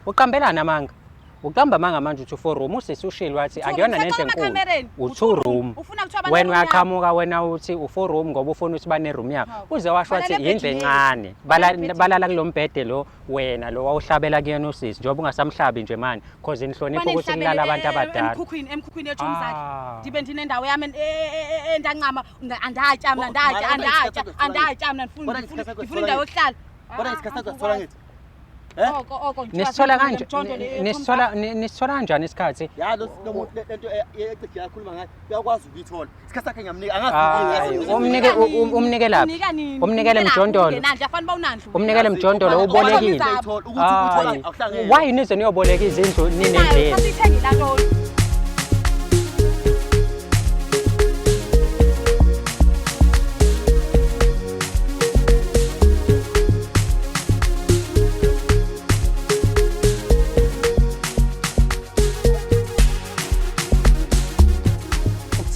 uqambelana amanga uqamba amanga manje uthi 4 room usisi ushilo wathi akuyona nento enkulu u2 room wena uyaqhamuka wena uthi u4 room ngoba ufuna ukuthi bane room yakho uze washo wathi yindlu encane balala kulombhede lo wena lo wawuhlabela kuyena usisi njengoba ungasamhlabi nje manje because inhlonipho ukuthi kulala abantu abadala emkhukhwini ethu umzali ndibe ndinendawo yami endancama andatya mina ndifuna indawo yokuhlala kodwa isikhathi sathola ngithi nisithola kanjani isikhathi ya lo lento ecigi yakhuluma ngayo uyakwazi ukuyithola isikhathi sakhe ngiyamnika angazi umnikele mjondolo umnikele mjondolo ubolekile why nize niyoboleka izindlu ninendlela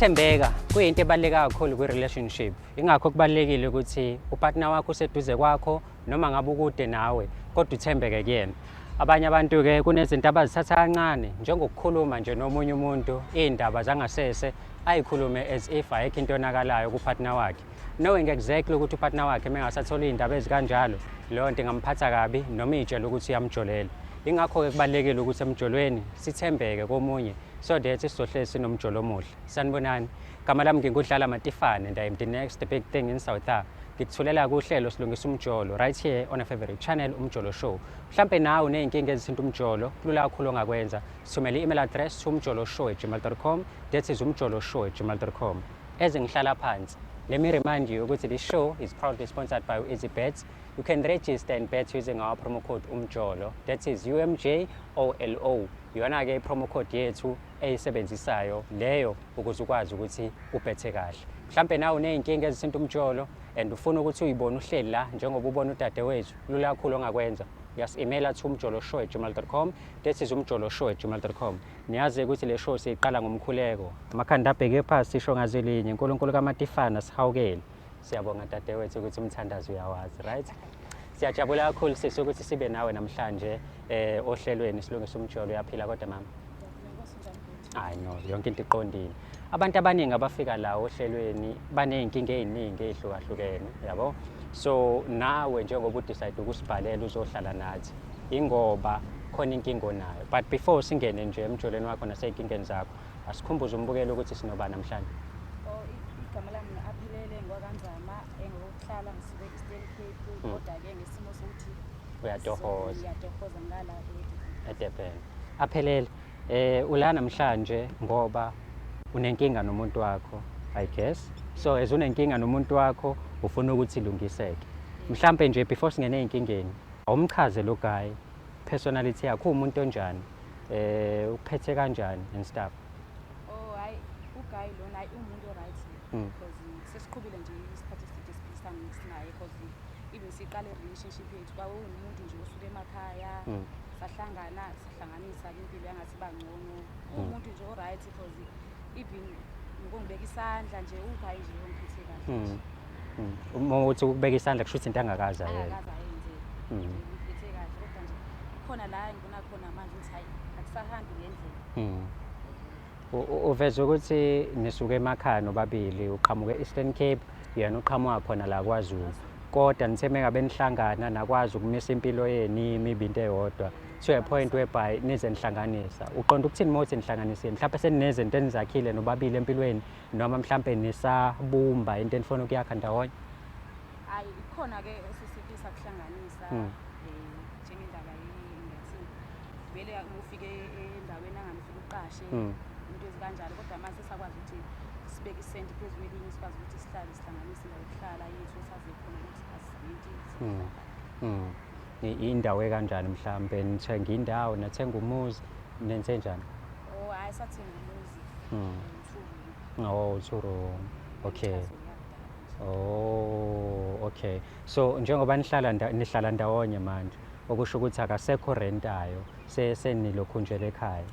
Thembeka kuyinto ebaluleke kakhulu kwi-relationship ingakho kubalekile ukuthi upartner wakho useduze kwakho noma ngabe ukude nawe kodwa uthembeke kuyena abanye abantu ke kunezinto abazithatha kancane njengokukhuluma nje nomunye umuntu indaba zangasese ayikhulume as if ayikho into onakalayo kupartner wakhe knowing exactly ukuthi upartner wakhe mengasathola indaba ezikanjalo leyo nto ingamphatha kabi noma ijele ukuthi iyamjolela ingakho ke kubalekile ukuthi emjolweni sithembeke komunye so that sizohlezi sinomjolo omuhle sanibonani igama lami ngingudlala Matifane and I'm the next big thing in South Africa ngikuthulela kuhlelo silungisa umjolo right here on a favorite channel umjolo show mhlambe nawe uneyinkinga ezithinta umjolo kulula kakhulu ongakwenza sithumela i-email address umjoloshow@gmail.com that is umjoloshow@gmail.com ezingihlala phansi let me remind you ukuthi this show is proudly sponsored by EasyBets. You can register and bet using our promo code umjolo that is UMJOLO yona ke promo code yethu eyisebenzisayo leyo ukuze ukwazi ukuthi ubethe kahle mhlambe nawe uneyinkinga ezithinta umjolo and ufuna ukuthi uyibone uhleli la njengoba ubona udade wethu lula kakhulu ongakwenza yas-email at umjoloshow@gmail.com that is umjoloshow@gmail.com niyazi ukuthi le show siyiqala ngomkhuleko amakhanda abheke phansi isho ngazelinye uNkulunkulu kaMatifane sihawukele siyabonga dade wethu ukuthi umthandazo uyawazi right siyajabula kakhulu ukuthi sibe nawe namhlanje ohlelweni silungisa umjolo uyaphila kodwa mama I know yonke into iqondile abantu abaningi abafika la ohlelweni baneyinkinga eziningi ezihlukahlukene yabo so nawe njengoba udecide ukusibhalela uzohlala nathi ingoba khona inkinga onayo but before singene nje emjolweni wakho nasey'nkingeni zakho asikhumbuze umbukelo ukuthi sinoba namhlanje igama lami aphilele ngwakanzama engokuhlala ngisibe Eastern Cape kodwa ke ngesimo sokuthi uyatohoza ngala eDurban aphelele ula namhlanje ngoba unenkinga nomuntu wakho I guess so as unenkinga nomuntu wakho ufuna ukuthi ilungiseke mhlambe nje before singene einkingeni awumchaze lo guy personality yakho umuntu onjani uphethe kanjani and stuff hayi uguy lona umuntu right because sesiqhubile nje isikhathi eside siphisana sinaye because even siqale relationship yethu kwawe umuntu nje osuke emakhaya sahlanganisa impilo yangathi bangcono umuntu nje o right because even ngongibeka isandla nje uguy nje ongiphethe kahle uma uthi ukubeka isandla kusho ukuthi into angakaza yena ngiphethe kahle kodwa nje khona la ngibona khona manje ukuthi hayi akusahambi ngendlela uveze ukuthi nisuke emakhaya nobabili uqhamuke Eastern Cape yena uqhamuka khona la kwaZulu kodwa nitheme ngabe nihlangana nakwazi ukumisa impilo yeni imibi into eyodwa to a point whereby nize nihlanganisa uqonda ukuthini mothi nihlanganiseni mhlawumbe seninezinto enizakhile nobabili empilweni noma mhlawumbe nisabumba into enifuna ukuyakha ndawonye hayi ikhona ke esisifisa kuhlanganisa njengendaba ngathi vele ufike endaweni angamfika uqashe into ezikanjalo kodwa manje sakwazi ukuthi sibeke isenti phezulu kwelinye sikwazi ukuthi sihlale sihlanganise ngokuhlala yethu saze khona ukuthi asizinto indawo kanjani mhlambe nithenga indawo nathenga umuzi nenze njani hayi sathenga umuzi Tsuru okay okay so njengoba nihlala ndawonye manje okusho ukuthi akasekho rentayo senilokhu nje ekhaya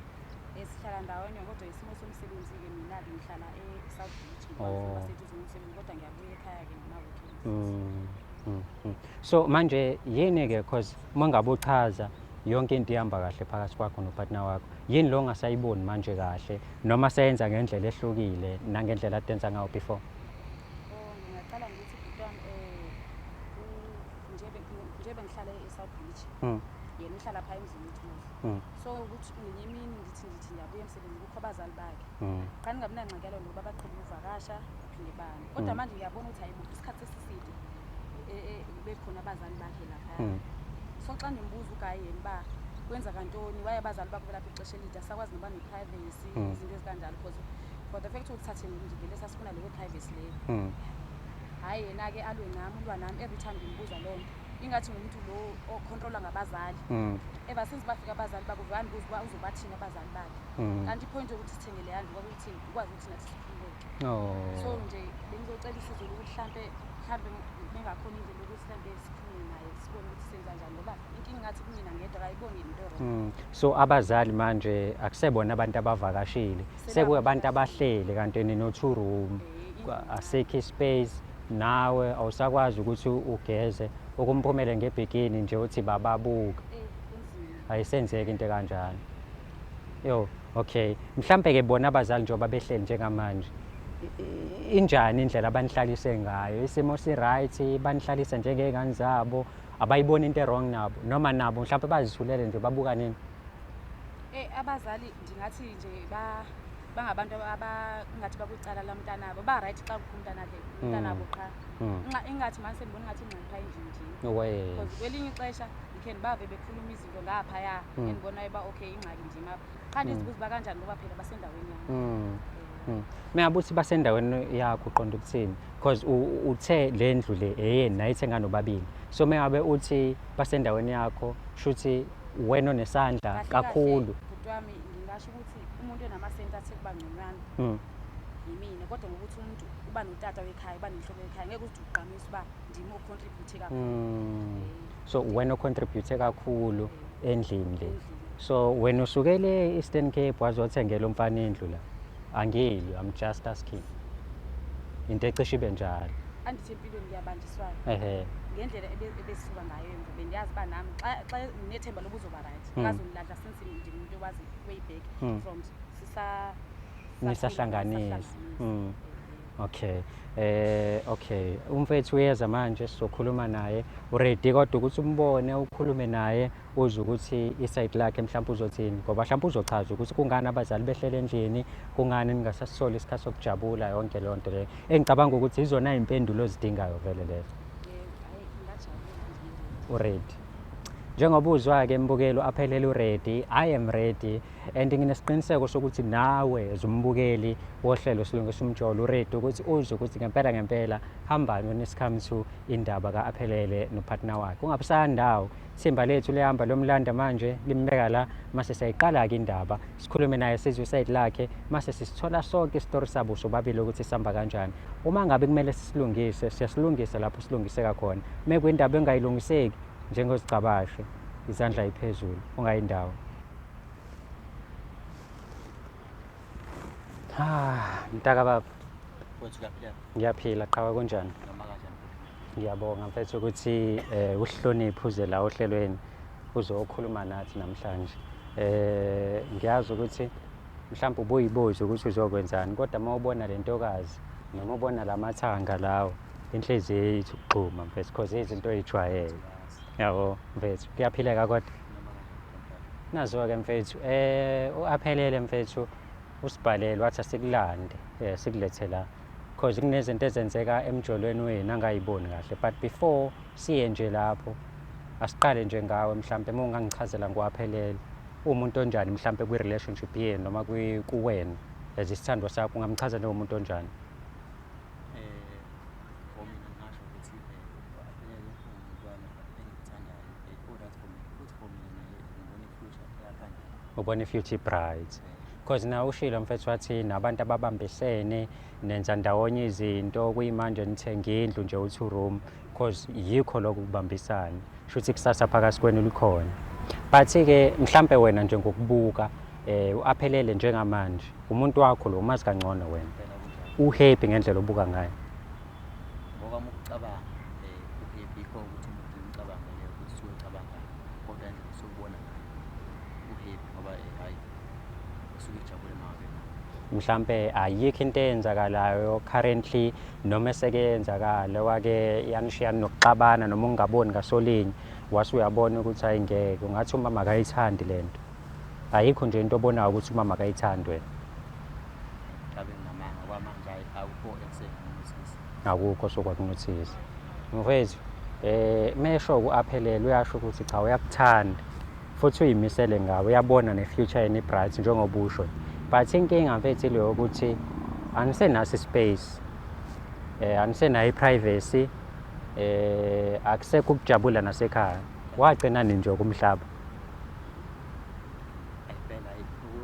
sihlala ndawonye kodwa isimo somsebenzi ke mina ngihlala eSouth Beach ngoba seduze nomsebenzi kodwa ngiyabuya ekhaya ke ngama weekends so manje yini ke because mangabe uchaza yonke into ihamba kahle phakathi kwakho nopartner wakho yini lo ongasayiboni manje kahle noma seyenza ngendlela ehlukile nangendlela adenza ngayo before? Ngingaqala ngithi bhuti wami njengoba ngihlala e-South Beach yena uhlala phaya emzini wethu so ukuthi ngenye imini ngithi ngiyabuya emsebenzini kukho abazali bakhe qani ngabe nangxakelo ngoba baqhela ukuvakasha baphinde bani kodwa manje ngiyabona ukuthi hayi isikhathi esiside bekhona abazali bakhe lapha so xa ndimbuza ugayi yena uba kwenza kantoni waye abazali bakho belapha ixesha elide asakwazi noba ne-privacy izinto ezikanjalo because for the fact ukuthi thathe ngivele sasifuna leyo privacy leyo hhayi yena-ke alwe nami ulwa nami every time ngimbuza loo nto ingathi ngumuntu lo ocontrola ngabazali ever since bafika abazali bakho vele andibuza uba uzobathini abazali bakhe kanti ipoint yokuthi sithengele yandlu kwakuthi ukwazi ukuthi nathi sikhululeke so nje bengizocela isizo lokuthi mhlampe bengakhona indlela yokuthi mhlampe sikhulume naye sibone ukuthi senza njani ngoba inkinga ingathi kumina ngedwa kayiboni into wrong. So abazali manje akusebona abantu abavakashile sekuyabantu abahlele kanti nino-2 room asekho ispace nawe awusakwazi ukuthi ugeze okumphumele ngebhekini nje uthi bababuka ayisenzeki into kanjalo yo okay mhlambe-ke bona abazali njengoba behleli njengamanje injani indlela abanihlalise ngayo isimo si-right banihlalisa njengey'ngane zabo abayiboni into wrong nabo noma nabo mhlawumbe bazithulele nje babuka nini? Abazali ngingathi nje bangabantu ngathi bakucala la mntanabo ba-right xa kukho umntanabo qha ingathi manje sengibona ngathi ingxenxa endlini because kwelinye ixesha ngikhe ndibave bekhuluma izinto ngaphaya endibonayo uba okay ingxaki njima qha ndizibuza uba kanjani ngoba phela basendaweni yami. Mengabe uthi basendaweni yakho uqonda ukuthini because uthe le ndlu le eyeni nayithenga nobabili so mengabe uthi basendaweni yakho shuthi wena onesandla kakhulu. Bhuti wami ngingasho ukuthi umuntu onamasenti athe kuba ngconywana yimina kodwa ngokuthi umuntu uba notata wekhaya uba nenhloko yekhaya ngeke ukuthi ugqamise uba ndimi ocontribute kakhulu so wena ocontribute kakhulu endlini le so wena usukele e-Eastern Cape wazothengela umfana indlu la angilwi I'm just asking into ecishe ibe njalo andithi empilweni ngiyabanjiswana ngendlela ebesisuka ngayo emva bendiyazi uba nami xa nginethemba lokuba uzoba right ngazonilahla since ngingumuntu owazi way back from nisahlanganisa okay okay umfethu uyeza manje sizokhuluma naye uready kodwa ukuthi umbone ukhulume naye uze ukuthi iside lakhe mhlawumbe uzothini ngoba mhlawumbe uzochaza ukuthi kungani abazali behlele endlini kungani ningasasisoli isikhathi sokujabula yonke leyo nto leyo engicabanga ukuthi izona impendulo ozidingayo vele lezo. Uready njengoba uzwa-ke mbukeli aphelele uready I am ready and nginesiqiniseko sokuthi nawe as umbukeli wohlelo silungisa umjolo uready ukuthi uze ukuthi ngempela hambani when it comes to indaba ka-aphelele nopartner wakhe ungabisandawo thimba lethu lihamba lomlanda manje limbeka la mase siyayiqala-ke indaba sikhulume naye sizwe isayidi lakhe mase sisithola sonke isitori sabo sobabili ukuthi sihamba kanjani uma ngabe kumele sisilungise siyasilungisa lapho silungiseka khona mekuyindaba engayilungiseki njengozicabashe izandla iphezulu ungayindawo. Mtaka baba ngiyaphila qhawe kunjani? Ngiyabonga mfethu ukuthi uhloniphe uze la ohlelweni uzokhuluma nathi namhlanje ngiyazi ukuthi mhlawumbe ubuyibuza ukuthi uzokwenzani kodwa uma ubona le ntokazi noma ubona la mathanga lawo inhliziyo yethu ukugxuma mfethu because izinto ey'jwayele yabo mfethu kuyaphileka kodwa nazo-ke mfethu u-aphelele mfethu usibhalele wathi asikulande sikulethe la because kunezinto ezenzeka emjolweni wenu angayiboni kahle but before siye nje lapho asiqale nje ngawe mhlawumbe uma ungangichazela ngoaphelele umuntu onjani mhlawumbe kwi-relationship yenu noma kuwena as isithandwa sakho ungamchaza njengomuntu onjani? Ubona i-future bright because nawe ushilo mfethu wathi nabantu ababambisene nenza ndawonye izinto kuyimanje nithenga indlu nje u2 room because yikho lokho kubambisana shuthi kusasa phakathi kwenu likhona but-ke mhlampe wena nje ngokubuka u-aphelele njengamanje umuntu wakho lo umazi kangcono wena uhappy ngendlela obuka ngayo ngoba ukucabanga uhappy yikho ukuthi umuntu ucabanga leyo ukuthi uyocabanga kodwa nje usubona kusuke ijabule mabe mhlambe ayikho into eyenzakalayo currently noma esekeyenzakala wake yanishiya nokuxabana noma ungaboni ngasolinye wase uyabona ukuthi ayingeke ungathi umama akayithandi lento ayikho nje into obonayo ukuthi umama akayithandi wena kabe ngamanga kwamanje awukho executive akukho sokwakunothisa mfethu mesho uaphelele uyasho ukuthi cha uyakuthanda futhi uyimisele ngawe uyabona nefuture ene bright njengoba usho but inkinga mfethu leyo ukuthi anisenaso space anisenayo iprivacy akusekho ukujabula nasekhaya wagcina nje kumhlaba phela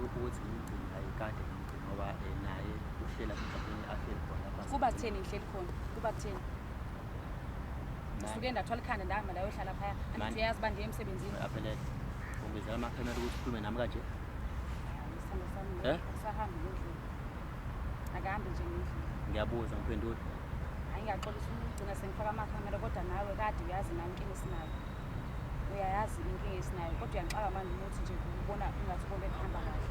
ukuthi ngigcina ayikade ngigcina ngoba naye uhlela emhlabeni afeli khona basi kuba kutheni ngihleli khona kuba kutheni suke ndathwala ikhanda ndahamba la yohlala phaya andithi uyazi uba ndiye emsebenzini aphelele ungizela amakhamera ukuthi ukhulume nami kanje isithando sami sahambe ngendlela akahambe nje ngendlela ngiyabuza ngiphendule ayingaxolisa ukugcina sengifaka amakhamera kodwa nawe kade uyazi nami inkinga esinayo uyayazi inkinga esinayo kodwa uyangixaka manje ukuthi nje ubona ingathi konke kuhamba kahle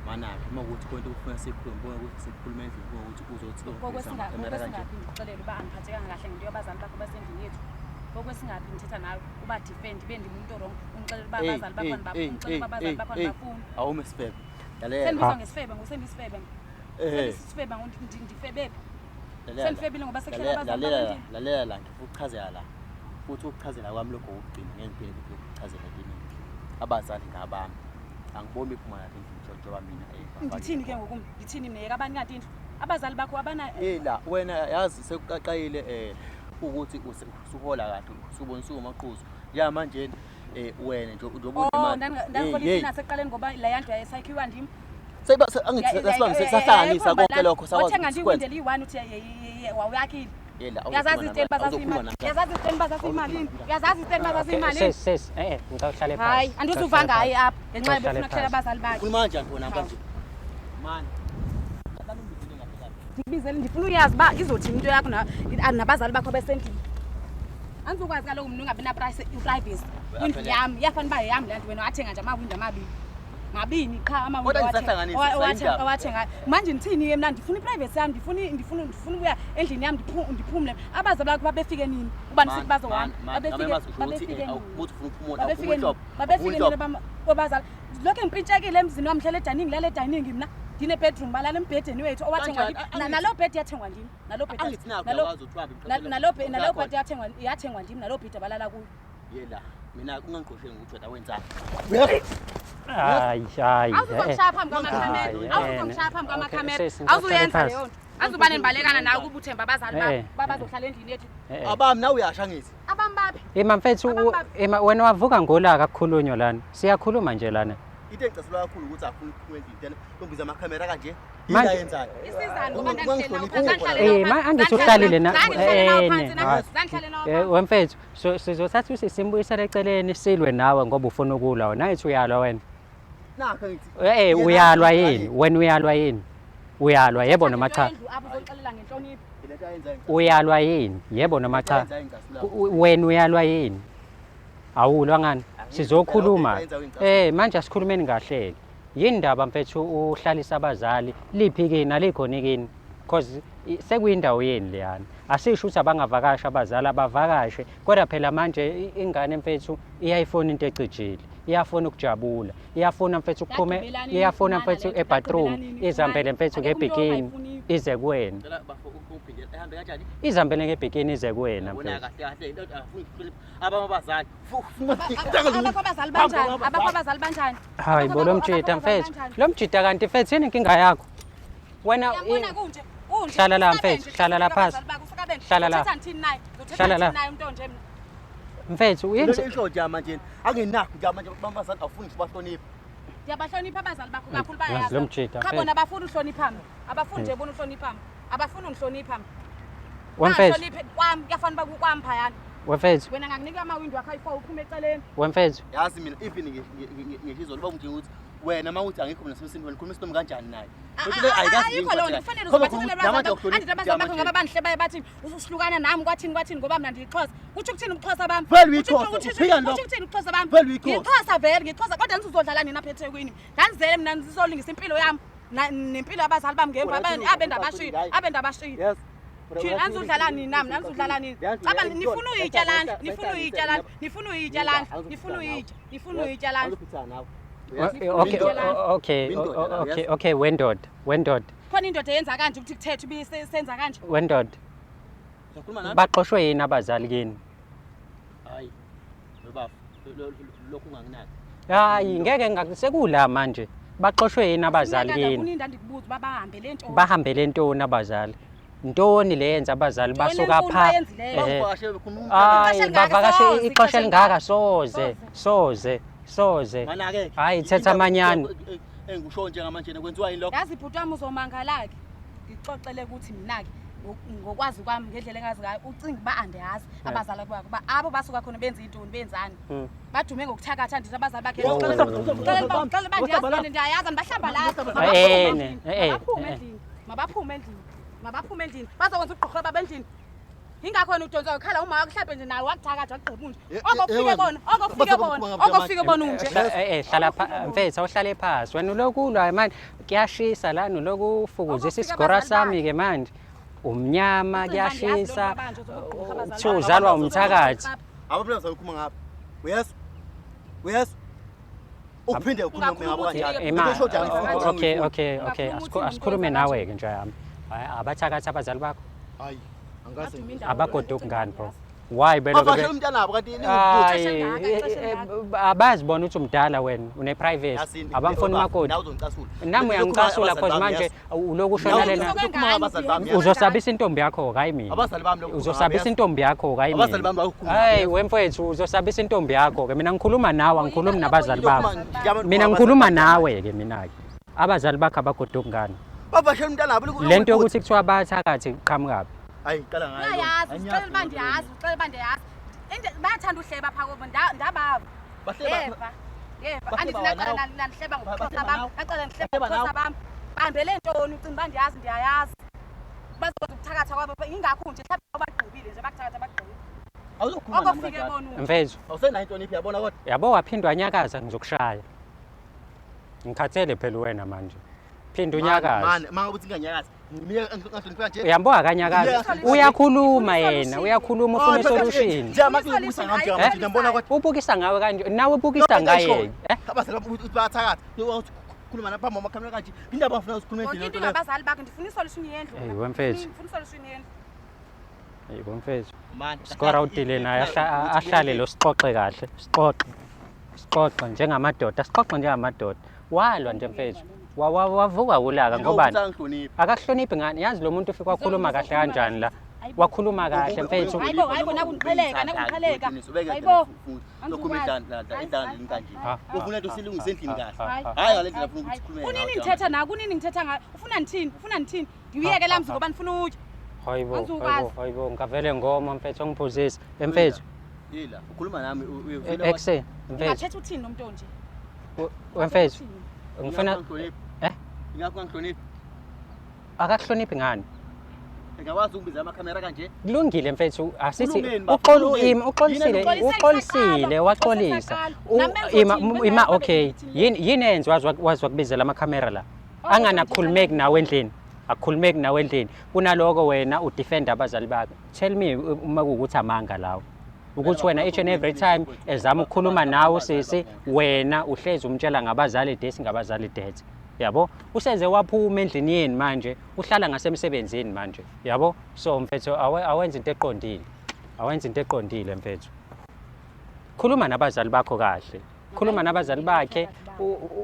manaphi uma ukuthi konke ufuna sikhulume ukuthi sikhulume endlini kuba ukuthi uzothi kokwesingaphi ngixolele uba angiphathekanga kahle ngento yabazali bakho basendlini yethu kokwesingaphi ngithetha nawe uba defend ibe ndimuntu wrong ungixelela uba abazali bakhona bafuna uba abazali bakhona bafuna awume sifebe lalela sendibizwa ngesifebe ngusendisifebe sendisifebe ndifebephi sendifebile ngoba sekuhlela abazali bakho lalela la ngifuna ukuchazela la futhi ukuchazela kwami lokho ukugcina ngiphinde futhi ukuchazela kini abazali ngabami angiboni iphuma lapha endlini njengoba mina ngithini ke ngoku ngithini mina abani kanti indlu abazali bakho abana la wena yazi sekuqaqayile ukuthi usuhola kahle usubona usumaquzu ya manje wena nje uzobona imali ndangikholisa naseqaleni ngoba la yandlu yayisakhiwa ndim sasihlanganisa konke lokho sakwazi uthenga ndiwindele i1 uthi wawuyakhile yazazi iziteni bazasimali yazazi iziteni bazasimali yazazi iziteni bazasimali ses ngizawuhlala phansi hayi andizuva ngaye apha ngenxa yokufuna kuhlela abazali bakhe khuluma kanjani wena kanje man ndibizele ndifuna uyazi uba izothini into yakho nabazali bakho besendlini andizukwazi kaloku mntu ungabi naprivacy indlu yam iyafana uba yeyam le nto wena wathenga nje amawindi mabini qha amawathenga manje ndithini mna ndifuna iprivacy yam ndifuna ubuya endlini yam ndiphumle abazali bakho babefike nini uba ndisithi bazohamba babefike babazali lokhu ngipintshekile emzini wam hlele edining lale edining mna ndine-bedroom balala embhedeni wethu owathengwa naloo bhedi yathengwa ndim naloo bhedi yathengwa ndim naloo bhedi abalala kuyo yela mina ungangixosheli ngokuthi wena wenzani hayi awuzokushaya phambi kwamakhamera awuzuyenza leyo nto azuba nembalekana nawe kuba uthemba abazali bakho babazohlala endlini yethu abami nawe uyasha ngithi abami baphi mfethu wena wavuka ngolaka kukhulunywa lana siyakhuluma nje lana into engicaselwa kakhulu ukuthi afuna ukukhuluma endlini ntombiza amakhamera kanje yila yenzayo angithi uhlalile wemfethu sizothatha simbuyisela eceleni silwe nawe ngoba ufuna ukulwa nayithi uyalwa wena nakho ngithi uyalwa yini wena uyalwa yini uyalwa yebo noma cha uyalwa yini yebo noma cha wena uyalwa yini awulwa ngani sizokhuluma manje asikhulumeni kahle yini ndaba mfethu uhlalisa abazali liphi kini alikhona kini because sekuyindawo yeni leyana asisho ukuthi abangavakashi abazali abavakashe kodwa phela manje ingane mfethu iyayifona into ecijile iyafuna ukujabula iyafuna mfethu ukuphume iyafuna mfethu ebathroom izambele mfethu ngebhikini ize kuwena izambele ngebhikini ize kuwena mfethu abazali abakho abazali banjani hayi bo lomjida mfethu lomjida kanti mfethu yini inkinga yakho wena hlala la mfethu hlala la phasi hlala la mfethu uyenze insho jama nje anginakho jama nje abazali afuni sibahlonipha ndiyabahlonipha abazali bakho kakhulu bayazi cha bona abafuni uhloniphami abafuni nje bona uhloniphami abafuni ungihloniphami wemfethu kwami kuyafana uba kwami phayana Wemfethu, wena ngakunika ama-window akho ayi-4 uphume eceleni. wemfethu. yazi mina even ngihlizo liba ngidinga ukuthi wena mawuthi angikho mina sibesini wena khuluma isinomi kanjani naye Ayikho loo nto kufanele uzobathathela andithi abazali bakho ngoba bandihle baye bathi usuhlukana nami kwathini ngoba mina ndiyixhosa utsho ukuthini ubuxhosa bami utsho ukuthini ubuxhosa bami ngixhosa vele ngixhosa kodwa nithi uzodlala nini apha eThekwini ndandizele mina ndizolungisa impilo yami nempilo yabazali bami ngemva abe ndabashila thina anizudlala nini nami nanizudlala nini caba nifuna uyitya lana nifuna uyitya lana Okay, wendoda. khona indoda eyenza kanje ukuthi kuthethe ubisenza kanje Wendoda. Uyakhuluma nami? Baqoshwe yini abazali kini? Hayi. Baba, lokhu ungakunaki. Hayi, ngeke ngakusekula manje. Baqoshwe yini abazali kini? kuninda ndikubuza uba bahambe le nto Bahambe lentoni abazali? Ntoni leyenza abazali basuka pha? Hayi, bavakashe ixesha elingaka soze. Mana-ke. Hayi, thetha amanyani. Engikusho njengamanje kwenziwa yini lokho? yazi ibhuti wami uzomangala-ke ngixoxele ukuthi mina-ke ngokwazi kwami ngendlela engazi ngayo ucinga uba andiyazi abazali bakho uba abo basuka khona benza intoni benzani badume ngokuthakatha ndithi abazali bakhe ndiyayazi mabaphume endlini bazokwenza ugqorho baba endlini ingakho wena udonsa ukhala uma wakuhlambe nje nawe wakuthakatha wagqiba unje okofike bona unje Hlala mfethu awuhlale phansi wena ulokulwa manje kuyashisa lana ulokufukuzisa isigora sami ke manje umnyama kuyashisa uzalwa umthakathi Ababona sakhuluma ngapha. Uyes. Uphinde ukhuluma ngabo Okay. Asikhulume nawe ke nje yami. Abathakathi abazali bakho. Hayi, angazi. Abagoduka ngani bro? Why belo Bafashe umntana abo kanti abazi bona uthi umdala wena une privacy abamfuni makoti nami uyangicasula cause manje uloku ushona lena uzosabisa intombi yakho hayi mina abazali bami lokho uzosabisa intombi yakho hayi mina abazali bami bakukhuluma hayi wemfethu uzosabisa intombi yakho ke mina ngikhuluma nawe angikhulumi nabazali bami mina ngikhuluma nawe ke mina ke abazali bakho abagoduka ngani bafashe umntana abo lento yokuthi kuthiwa bathakathi qhamukapi hayi qala ngayo ucela uba ndiyazi bayathanda uhleba pha kobo ndabava yeva andithi nandihleba ngobuxhosa bam acela ndihleba ngobuxhosa bam bambele ntoni ucinga uba ndiyayazi bazokwenza ukuthakatha kwabo ingakho nje mhlawumbe bagqibile nje bakuthakatha bagqibile awuzokhuluma okofike bona mfethu awusenayo intoniphi yabona kodwa yabo waphindwa nyakaza ngizokushaya ngikhathele phela wena manje phinda unyakaza manga ukuthi nganyakaza ngimike ngahlonipha nje uyambo akanyakaza uyakhuluma yena uyakhuluma ufuna isolution njama kubusa ngami njengamanje ngibona kodwa ubukisa ngawe kanje nawe ubukisa ngaye abazali ukuthi bayathakatha khuluma napha mama kamera kanje indaba bafuna ukukhuluma endini into nabazali bakho ndifuna isolution yendlu hey wemfethu ndifuna isolution yendlu hey wemfethu man skora udile naye ahlale lo sixoxe kahle sixoxe njengamadoda walwa nje mfethu wavuka ulaka ngobani akahloniphi ngani yazi lo muntu ufika wakhuluma kahle kanjani la wakhuluma kahle mfethu hayibo nakungiqheleka hayibo lokhumedla indala linkanje ufuna into silungise endlini kahle hayi ngalendlela ufuna ukuthi ukhulume kunini ngithetha ngayo ufuna nithini ngiyeke lamzi ngoba nifuna utya hayibo ngavele ngoma mfethu ngiphuzisa mfethu yila ukhuluma nami exe mfethu ngathetha uthini nomuntu nje mfethu ngifuna ingakho ngihloniphi akakuhloniphi ngani ngakwazi ukubiza amakhamera kanje kulungile mfethu asithi uxolisile waxolisa ima okay yini enze wazi wakubizela amakhamera la anganakhulumeki nawe endlini akukhulumeki nawe endlini kunaloko wena udefend abazali bakho tell me uma kuukuthi amanga lawo ukuthi wena each and every time ezama ukukhuluma nawe sisi wena uhlezi umtshela ngabazali desi ngabazali date yabo usenze waphuma endlini yeni manje uhlala ngasemsebenzini manje yabo so mfethu awenza into eqondile mfethu khuluma nabazali bakho kahle khuluma nabazali bakhe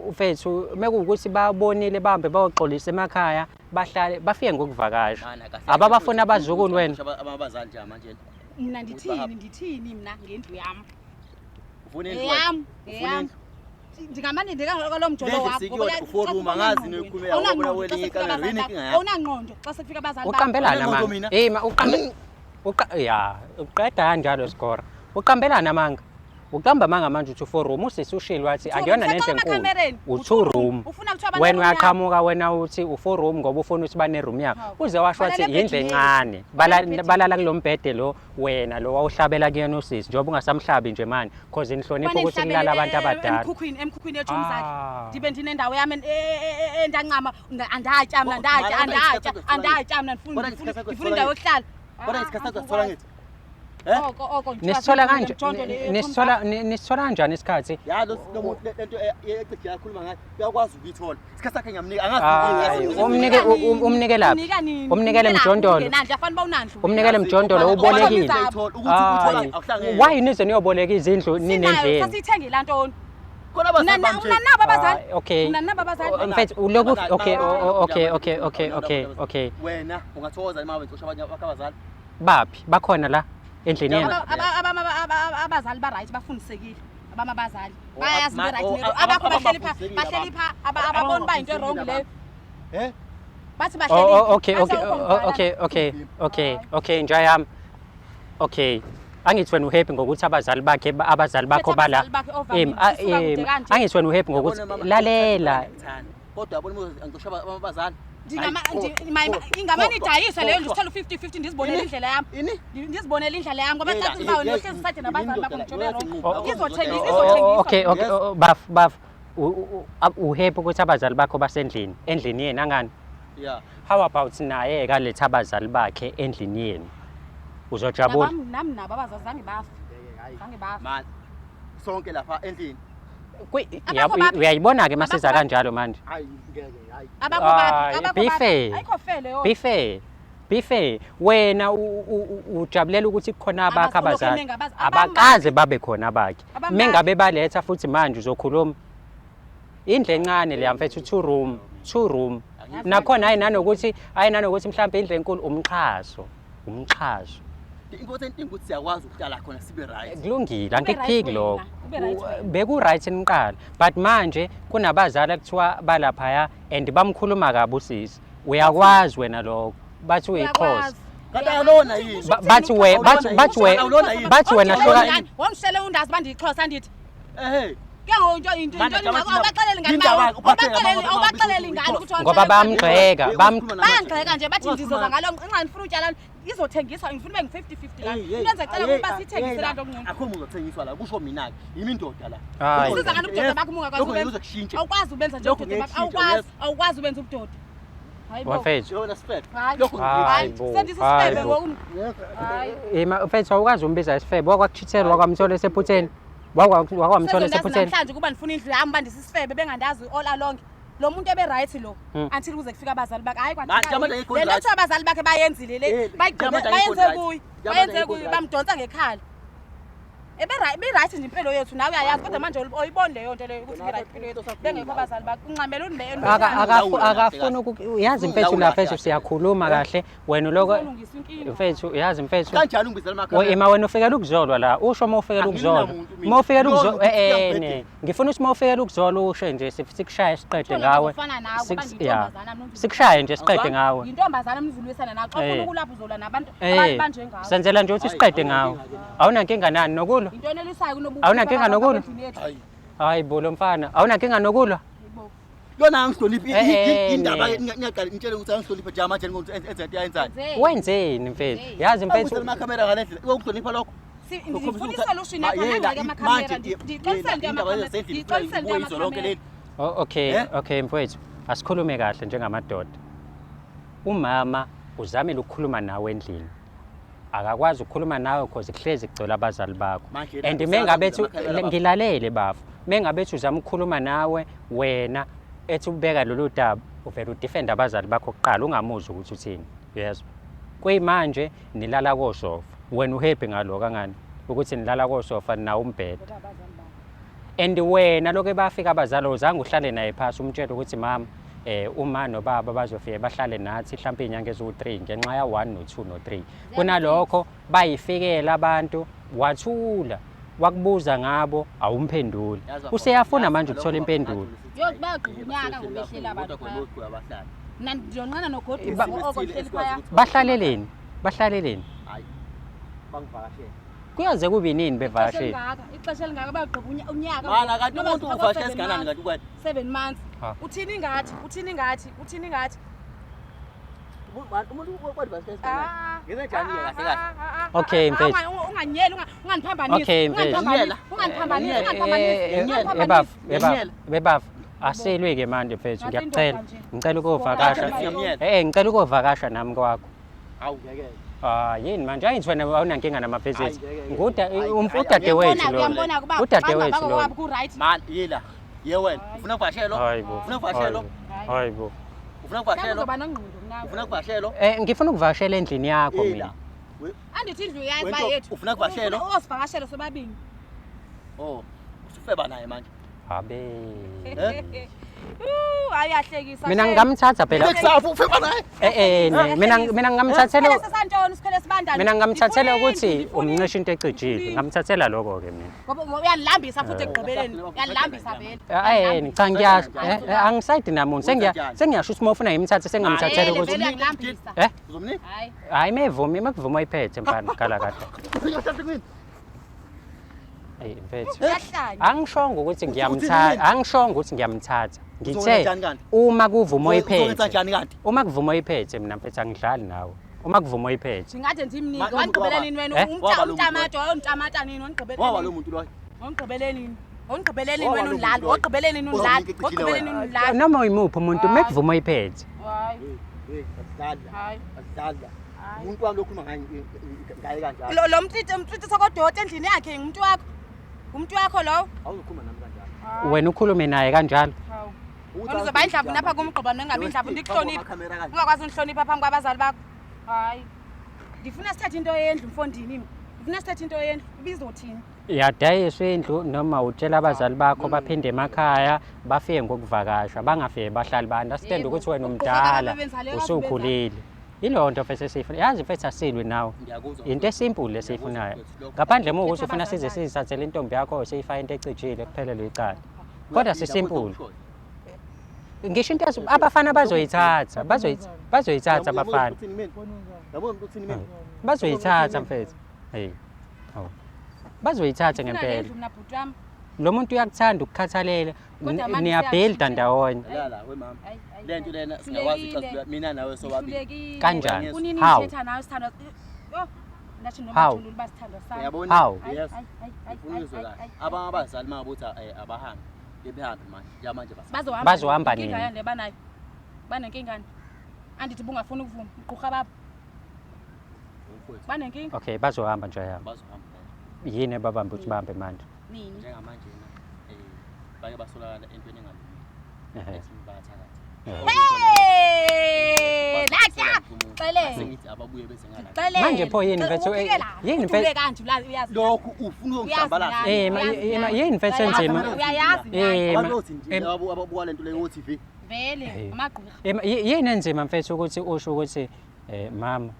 mfethu mekuwukuthi babonile bahambe bayoxolisa emakhaya bahlale bafike ngokuvakasha ababafuna abazukulu wena abazali nje manje mina ndithini mina ngendlu yami ufuna yami ndingamane ndikalo mjolo wakho forum angazi nokukhuluma yabo bona welinye ikamera yini inkinga yakho awunangqondo xa sefika abazali uqambelana manje hey ma uqambe Ya, uqeda kanjalo score. Uqambelana amanga. Uqamba amanga manje uthi 4 room usisi ushilo wathi akuyona nento enkulu. U2 room. Wena uyaqhamuka wena uthi u4 room ngoba ufuna ukuthi bane room yakho. Uze washo wathi yindle encane. Balala kulombhede lo wena lo wawuhlabela kuyena usisi njengoba ungasamhlabi nje manje because inhlonipho ukuthi kulala abantu abadala. Emkhukhwini ethu umzali. Ndibe ndinendawo yami endancama andatya mina ndifuna indawo yokuhlala. Kodwa isikhathi sakuthola ngithi Nisithola kanje nisithola kanjani isikhathi? ya lo muntu lento ecidile yakhuluma ngayo uyakwazi ukuyithola isikhathi sakhe ngiyamnika angazi umnikele mjondolo umnikele mjondolo ubolekile why nize niyoboleka izindlu ninendlela sasithenge la ntoni khona abazali nabo abazali okay nabo abazali mfethu uloku okay wena ungathokoza ima wenza usho abazali baphi bakhona la endlini yena abazali ba right bafundisekile abazali bayazi be right abakho bahleli pha ababona ba into wrong leyo bathi bahleli okay njayami okay angithi wena uhappy ngokuthi abazali bakho bala angithi wena uhappy ngokuthi lalela kodwa yabona ngizosho abazali ingamani idayisa leyo nje sithola 50-50 ndizibonela indlela yami ndizibonela indlela yami ngoba xa sibawo nehlezi sathe nabazali bakho ngijobero izothengisa baf uhappy ukuthi abazali bakho basendlini endlini yena angani yeah how about naye kaletha abazali bakhe endlini yenu uzojabula nami nabo abazali zange bafa man sonke lapha endlini uyayibona ke masiza kanjalo manje hayi ngeke hayi be fair wena ujabulela ukuthi kukhona abakhe abazali abakaze babe khona abakhe mengabe baletha futhi manje uzokhuluma indle encane le mfethu 2 room nakhona ayinanokuthi mhlawumbe indle enkulu umxhaso important thing ukuthi siyakwazi ukuhlala khona sibe right kulungile angikuphiki lokho beku right eniqala but manje kunabazali ekuthiwa balapha and bamkhuluma kabi usisi uyakwazi wena lokho bathi uyixhosa kanti alona yini bathi wena hloka wamshele undazi bandixhosa ndithi ke into abaxeleli ngalo ukuthi ngoba bamgxeka nje bathi ndizoza ngalo nxa ngifuna utyala izothengiswa ngifuna ube ngi50-50 la into enzecela ukuba sithengise la nto okungcono akho umuntu uzothengiswa la kusho mina ke yimi indoda la usiza ngalo ubudoda bakho awukwazi ubenza nje ubudoda bakho awukwazi ubenza ubudoda wafethu yona spec lokho sendisisifebe hayi mfethu awukazi umbiza isifebe wakwakuchithela wakwamthola esephutheni wakwamthola esephutheni namhlanje kuba ndifuna indlu yami bandisisifebe bengandazi all along lo muntu ebe right lo until kuze kufika abazali bakhe hayi kwathi le nto abazali bakhe bayenzile le bayenze kuyi bamdonsa ngekhala ebe right nje impilo yethu nawe uyayazi kodwa manje oyibona leyo nto leyo ukuthi right impilo yethu bengekho abazali bakhe unqamela unleyo akafuna uyazi mfethu la mfethu siyakhuluma kahle wena lokho mfethu yazi mfethu kanjani ungibizela emakhaya ima wena ufikela ukuzolwa la usho mawufikela ukuzolwa ngifuna ukuthi mawufikela ukuzolwa usho nje sikushaya siqede ngawe sikushaye nje siqede ngawe intombazana emzulwisana naxo ufuna ukulapha uzolwa nabantu abanje ngawe senzela nje ukuthi siqede ngawe awunankinga nani nokulwa into enelisayo kunobuhle awunankinga nokulwa hayi bo lo mfana awunankinga nokulwa yona angihloniphi indaba ngiyaqala ngitshela ukuthi angihloniphi nje manje ngokuthi enze into yenzani wenzeni mfethu yazi mfethu emakamera ngale ndlela ukuhlonipha lokho ngifuna isolution yakho nangeke emakamera ndixolisele lonke okay mfethu asikhulume kahle njengamadoda umama uzamela ukukhuluma nawe endlini akakwazi ukukhuluma nawe because kuhlezi kugcwele abazali bakho and mengabethu ngilalele bafu mengabethu uzama ukukhuluma nawe wena ethi ubeka lolu daba uvela udefend abazali bakho kuqala ungamuzi ukuthi uthini yezwa kuyimanje nilala kosofa wena uhappy ngalo kangani ukuthi nilala kosofa nawo umbhede and wena lokho bafika abazali uzange uhlale naye phansi umtshela ukuthi mama uma nobaba bazofika bahlale nathi mhlawumbe inyanga ezu3 ngenxa ya 1 no2 no3 kunalokho bayifikela abantu wathula wakubuza ngabo awumphenduli useyafuna manje ukuthola impendulo yobaqhunyaka ngobehlela abantu mina ndiyonqana nogodi okohleli phaya bahlaleleni hayi bangivakashele. kuyaze kube nini bevakashile ixesha elingaka bagqiba unyaka Mana kanti umuntu uvakashele isiganani kanti kwathi 7 months Ha. uthini ngathi umuntu kwathi vakashele isiganani. Ngezenjani kahle kahle. Okay, mfethu. Unganyeli ungandiphambanisi Okay, mfethu. Bebaf aselwe ke manje mfethu ngiyacela ngicela ukuvakasha ngicela ukuvakasha nami kwakho Hawu ngeke. yini manje ayithwena awunankinga namabhizinisi Hayi, udadewethu lo uyambona kuba udadewethu lo ku right Man, yila. Ye wena. Ufuna ukuvakashela lo? hayibo Ufuna ukuvakashela lo? hayibo Ufuna ukuvakashela lo? uzoba nongqondo kunawe Ufuna ukuvakashela lo? ngifuna ukuvakashela endlini yakho mina Yila. andithi indlu yayi Wento, bayethu ufuna kuvakashela? osivakashele sobabini Oh, usufeba naye manje. abe ayahlekisa mina ngingamthatha phela Bekusafu ufeba naye. mina ngingamthathela sesantoni sikhele sibandana mina ngingamthathela ukuthi umncisha into ecijile ngingamthathela lokho ke mina ngoba uyanilambisa futhi ekugqibeleni uyanilambisa vele ayeni cha ngiyasho angisayidi namuntu sengiyasho ukuthi uma ufuna ngimthathe sengamthathela vele ukuthi uyanilambisa Uzomnika? hayi hayi mekuvuma iphethe mfana kala kade mfethu uyahlanya angishongo ukuthi ngiyamthatha ngithe Uzokwenza kanti? uma kuvuma Uzokwenza iphethe njani kanti? uma kuvuma iphethe mina mfethu angidlali nawe uma kuvuma iphethe ngade ndimnike Ma- wanigqibelela waba- wena waba lo umtamato wontamata nini Wawa lo wanigqibelela muntu loyo. wanigqibelela Waba wena lo undlali muntu loyo. wogqibelela Uzomnika undlali icicile wogqibelela wena. undlali noma uyimuphi umuntu mekuvuma iphethe hayi Asidadla. hayi Asidadla. hayi Umuntu wami lokhuluma ngaye kanjalo. lo mthithi sokodota endlini yakhe ngumuntu wakho lowo Awuzokhuluma nami kanjalo. wena ukhulume naye kanjalo hawu wena uzoba indlavu napha kumgqiba nengabi indlavu ndikuhlonipha Kamera kanjalo. ungakwazi unihlonipha phambi kwabazali bakho hayi ndifuna sithathe into yendlu mfondini ndifuna sithathe into yendlu ibizothini yadayiswa indlu noma utshela abazali bakho baphinde emakhaya bafike ngokuvakasha bangafike bahlali ba-understand Yebo. ukuthi wena Ugqoka umdala ababenza leyo usukhulile yiloo nto fese siyifuna yazi mfethu asilwi nawe Ngiyakuzwa. into esimpule lesiyifunayo Ngiyakuzwa. ngaphandle uma ukuthi ufuna Abazali size bakho. sizithathele intombi yakho siyifake into ecijile kuphelele icala kodwa sisimpule ngisho into abafana bazoyithatha bazoyithatha abafana Yabona ukuthi uthini mina? bazoyithatha mfethu hey awu bazoyithatha ngempela mina bhuti wami lo muntu uyakuthanda ukukhathalela Kodwa manje niyabhilda siyashintsha. ndawonye Lala we mama. Hayi, hayi, Le nto hayi. lena singakwazi Hlulekile. ukuthi mina nawe sobabili. Hlulekile. Kanjani? Kunini How? ngithetha nawe sithandwa yo nathi noma How? thululu basithandwa sami Uyabona? How? Yes. Hayi, Ufuna uzwe kahle. Abanye abazali mabuthi abahambi. Bebehambe manje. Yamanje basa. Bazohamba Inkinga nini? yande banayo banenkingani andithi bungafuni ukuvuma uqhuqa baba Umfowethu. banenkinga okay bazohamba nje yami Bazohamba. yini ebabambe ukuthi bahambe manje nini Njengamanje na bake basolakala entweni engalungile. Ehe. Ethi bayathakatha. hey lakya xelele Sengithi ababuye bese ngala. xelele Manje pho yini mfethu, yini mfethu- kanje uyazi Lokhu ufuna ukungicambalala. yini mfethu enzima uyayazi Abantu othi nje ababuka lento leyo TV. vele amagqwirha yini enzima mfethu ukuthi usho ukuthi mama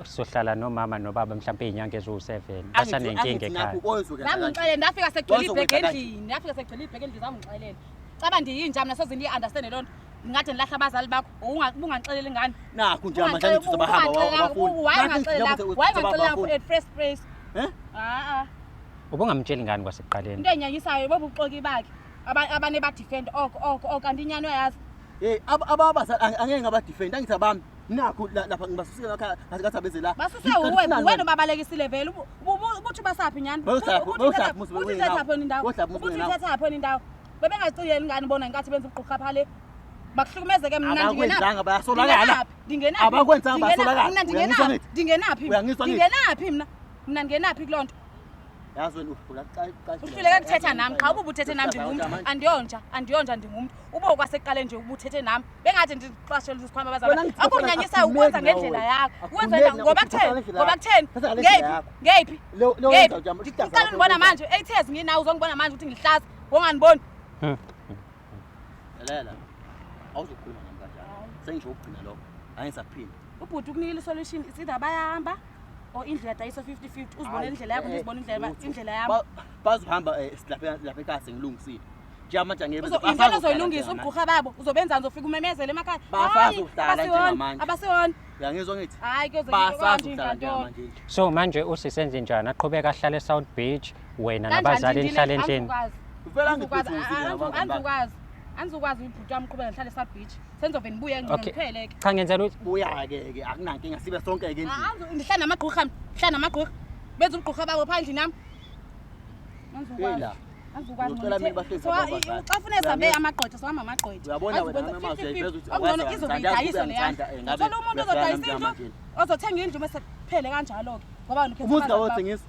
sohlala nomama nobaba mhlawumbe iy'nyanga eziwu-7 basanenkinga ekhaya zami ngixelele ndafika sekugcwele ibheke endlini ndafika sekugcwele ibheke endlini zami ngixelele caba ndiyinja mina soze ndiyi-understande loo nto ngingade ndilahla abazali bakho ubungangixeleli ngani Nakho nje manje angithi sabahamba wabafuni. wayengixelela at first place Eh? ubungamtsheli ngani kwasekuqaleni into enyanyisayo bobuxoki bakhe abane badefend oko kanti inyani uyayazi Eh ababazali angeke ngabadefend angithi abami. Nakho lapha ngibasusela ekhaya ngathi abeze la. basuse wena ubabalekisile vele ubuthi basaphi nyani uthethaphoni indawo bebengaziciyeli ngani bona ngingathi benza ubuqhuqa phale bakuhlukumezeke mna Abakwenzanga bayasolakala. ndingenaphi Abakwenzanga bayasolakala. mna Uyangizwa ngithi? ndingenaphi Uyangizwa ngithi? ndingenaphi mna ndingenaphi kuloo nto Yazi wena uhluleka uhluleka kuthetha nami xa ubuthethe nami ndingumntu andiyonja ndingumntu ube kwasekuqaleni nje ubuthethe nami bengathi ndiqashela isikhwama abazali akunyanyisayo ukwenza ngendlela yakho ngoba kutheni ngeyiphi uqala ndibona manje 8 years nginawo uzongibona manje ukuthi ngihlaza wongandiboni Lela. Awuzokhuluma nami kanjalo. Sengisho ukugcina lokho. Angisaphinde. ubhuti ukunikela isolution isida bayahamba or indlela dayisa 50-50 uzibone indlela yakho ndizibone indlela yami Bazohamba lapha ekhaya sengilungisile. Njama njangebe. Into ozoyilungisa ubugqurha babo. Uzobenza uzofika umemezele emakhaya. Bafazi ukudala njengamanje. Abasiwona. Uyangizwa ngithi? Hayi kuyoze Basazi ukudala njengamanje. So manje usisenze njani aqhubeka ahlale eSouth Beach wena nabazali nihlala endlini Uvela ngiphuthuzile Anizokwazi ubhuti wami uqhubeka ngihlale eSouth Beach. Senizovela nibuye ngcono kuphele ke. cha ngenzela ukuthi buya-ke akunankinga sibe sonke ke endlini Ndihlala namagqurha, ndihlala namagqurha. Benza ubugqurha babo phandle nami. Yela. Ucela mina bahlezi abazali. Xa ufuna esabe amagqwetha sohamba amagqwetha. Uyabona wena noma uzayiveza ukuthi ongcono izobe idayiswe leya. Uthola umuntu ozodayisa indlu, ozothenga indlu bese kuphele kanjalo ke. Ngoba umuzi kawothengisa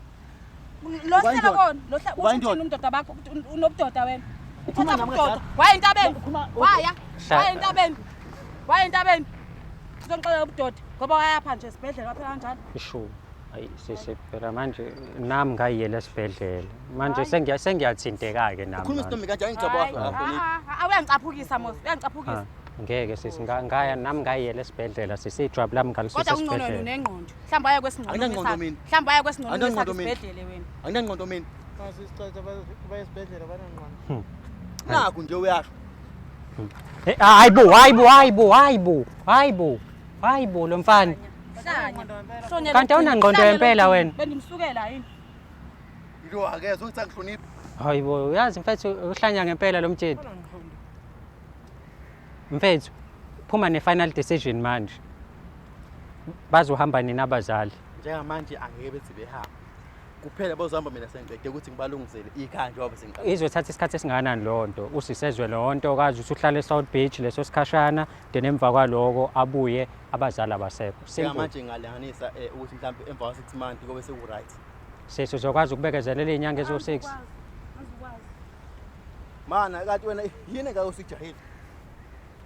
lo hlelo kona, lo hlelo uthini umdoda bakho unobudoda wena. Uthatha ubudoda. Waya entabeni. Waya entabeni. Waya entabeni. Uzongixolela ubudoda ngoba wayapha nje esibhedlela waphela kanjalo. ishu ayi sisi phela manje nami ngayiyela esibhedlela manje sengiyathinteka ke nami ukhuluma isitombi kanjani ngijabula ngakhona Uyangicaphukisa mos, uyangicaphukisa. ngeke sisi ngaya nami ngayiyela esibhedlela sisijwabu lami Kodwa ngalisisa ungcono esibhedlela unengqondo. Mhlamba waya kwesingcono. Anginangqondo mina. Mhlamba waya kwesingcono Anginangqondo esibhedlela wena. anginangqondo mina Masisicatha bayesibhedlela banengqondo. nakho nje uyasho hayibo lo mfana Hlanya. kanti awunangqondo yempela wena Bendimsukela yini? yilo akezwe ukuthi angihloniphi hayibo uyazi mfethu uhlanya ngempela lo mtsheni Banengqondo. mfethu phuma ne-final decision manje bazohamba nina abazali njengamanje angeke bethi behamba kuphela bazohamba mina sengibhede ukuthi ngibalungisele ikhaya njengoba sengiqala izothatha isikhathi esingakanani loo nto usisezwe loo nto okazi ukuthi uhlale eSouth Beach leso sikhashana then emva kwaloko abuye abazali abasekho simple njengamanje ngalinganisa ukuthi mhlawumbe emva kwa-6 months kobe seku-right sisi uzokwazi ukubekezelela iy'nyanga eziwu-6 mana kanti wena yini engake usijahile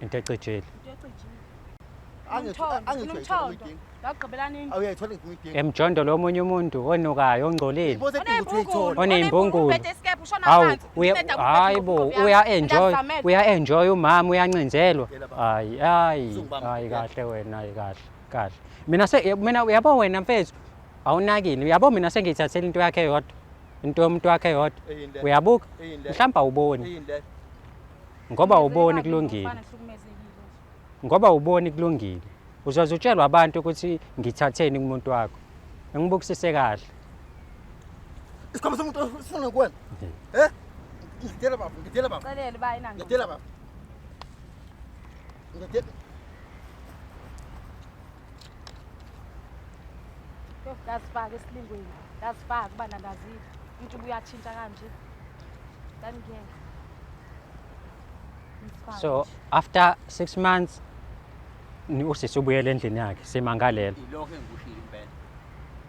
into ecijile Umthondo. Ngagqibela nini? awuyayithola ngimidinga emjondo lo omunye umuntu onukayo ongcolile iboze edinga ukuthi uyayithola Oney'mbungulu. Hawu hayibo uya-enjoy umama uyancinzelwa hayi kahle wena hayi kahle mina uyabo wena mfethu awunakile uyabo mina sengiyithathela into yakhe yodwa into yomuntu wakhe yodwa Eyinde. uyabuka Eyinde. mhlawumbe awuboni eyinde ngoba awuboni kulungile ngoba awuboni kulungile uzoze utshelwa abantu ukuthi ngithatheni kumuntu wakho ngibukisise kahle isikhwama somuntu sifuna kuwena ngidela baba Celele bayina ngqondo. ngidela baba ngidela Ngasifaka esilingweni. Ngasifaka kubana ndazile. Into ubuyatshintsha kanje. Ngangiyeke. so after 6 months usisi ubuyele endlini yakhe simangalela ilokho engikushilo impela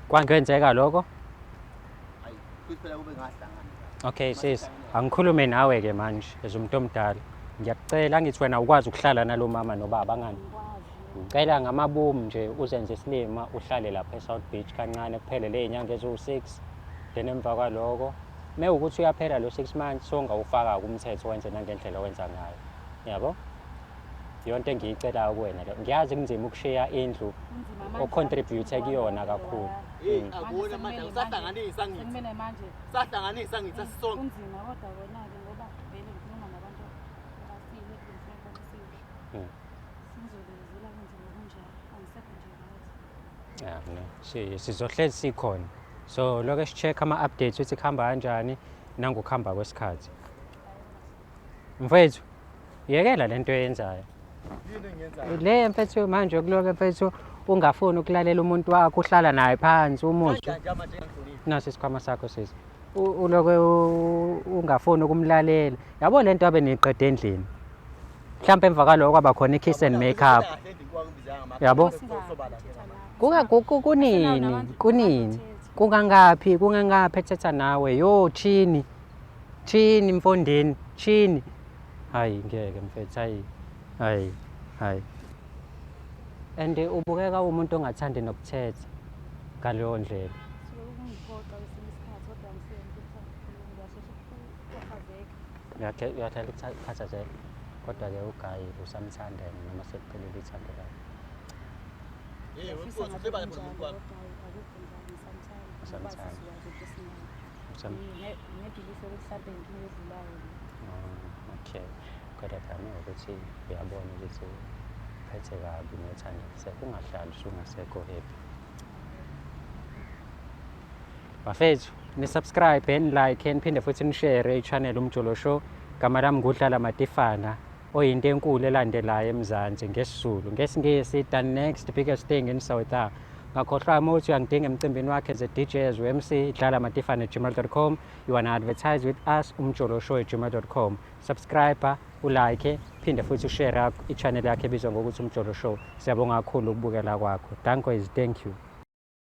kwangenzeka lokho hayi futhi phela kube ngahlangana okay sis angikhulume nawe ke manje as umuntu omdala ngiyakucela ngithi wena ukwazi ukuhlala nalo mama nobaba ngani ngicela ngamabomu nje uzenze isilima uhlale lapha eSouth Beach kancane kuphele lezinyanga eziwu6 then emva kwaloko mewukuthi uyaphela lo 6 months songawufaka kumthetho wenze nangendlela owenza ngayo yabo yonke engiyicelayo kuwena le ngiyazi kunzima ukushiya indlu ocontribute kuyona kakhulu akuna manje usahlanganisa ngithi Kumele manje sahlanganisa ngithi asisonke kunzima kodwa kona ke ngoba vele ngikhuluma nabantu abasile ngifuna ukuthi sizolezela kunzima kunjalo angisekho nje right. yeah no sizohlezi sikhona so lokho sicheck ama updates ukuthi kuhamba kanjani nangokuhamba kwesikhathi mfethu yekela lento yenzayo yini engiyenzayo le mfethu manje kuloke mfethu ungafuni ukulalela umuntu wakho uhlala naye phansi umuzwa kanje manje ngihloniphi nasi isikhwama sakho sisi uloke ungafuni ukumlalela yabo lento abe niqede endlini mhlawumbe emva kwaloko kwaba khona i-kiss and make up yabo kunini kungangaphi ethetha nawe yo chini mfondini chini hayi ngeke mfethu hayi and ubukeka umuntu ongathandi nokuthetha ngaleyo ndlela Suke kungiphoqa kwesinye isikhathi kodwa ngisebenza ukuthi uyahlala ukhathazeka kodwa-ke ugayi usamthanda yena noma sekuphelile ithando lakhe Nebhilisi yokuthi mhlawumbe inkinga edlulayo. okay kodwa dame ukuthi uyabona ukuthi phethe kabi nothandise kungahlali usungasekho happy bafethu ni-subscribe ni-like niphinde futhi ni-share i-channel Umjuluko Show gama lami nguDlala Matifana oyinto enkulu elandelayo eMzansi ngesiZulu ngesingisi the next biggest thing in South Africa ngakhohlwa ukuthi uyangidinga emcimbini wakhe as a DJ as MC Dlala Matifana @gmail.com you wanna advertise with us Umjuluko Show @gmail.com subscribe ulike phinde futhi ushare i-channel yakhe ebizwa ngokuthi Umjuluko Show siyabonga kakhulu ukubukela kwakho thank you